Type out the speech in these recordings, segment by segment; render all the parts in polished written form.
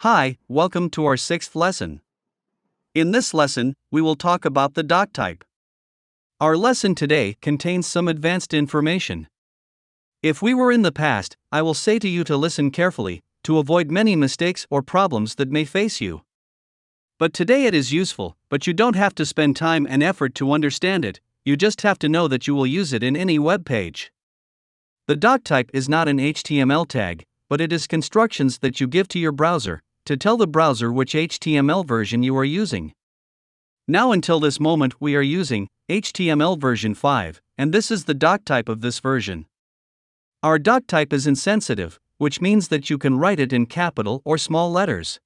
Hi, welcome to our sixth lesson. In this lesson, we will talk about the doctype. Our lesson today contains some advanced information. If we were in the past, I will say to you to listen carefully, to avoid many mistakes or problems that may face you. But today it is useful, but you don't have to spend time and effort to understand it, you just have to know that you will use it in any web page. The doctype is not an HTML tag, but it is constructions that you give to your browser to tell the browser which HTML version you are using. Now until this moment we are using HTML version 5, and this is the doctype of this version. Our doctype is insensitive, which means that you can write it in capital or small letters.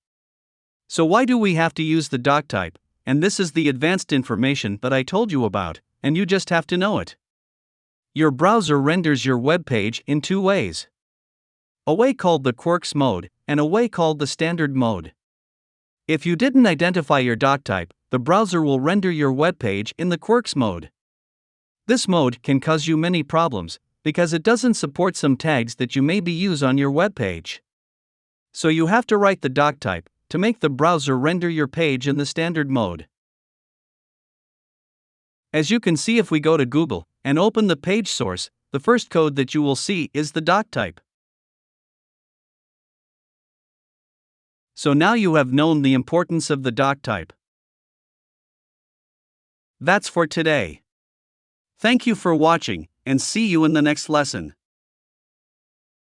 So why do we have to use the doctype? And this is the advanced information that I told you about, and you just have to know it. Your browser renders your web page in two ways. A way called the quirks mode, and a way called the standard mode. If you didn't identify your doctype, the browser will render your web page in the quirks mode. This mode can cause you many problems, because it doesn't support some tags that you maybe use on your web page. So you have to write the doctype to make the browser render your page in the standard mode. As you can see, if we go to Google and open the page source, the first code that you will see is the doctype. So now you have known the importance of the doctype. That's for today. Thank you for watching, and see you in the next lesson.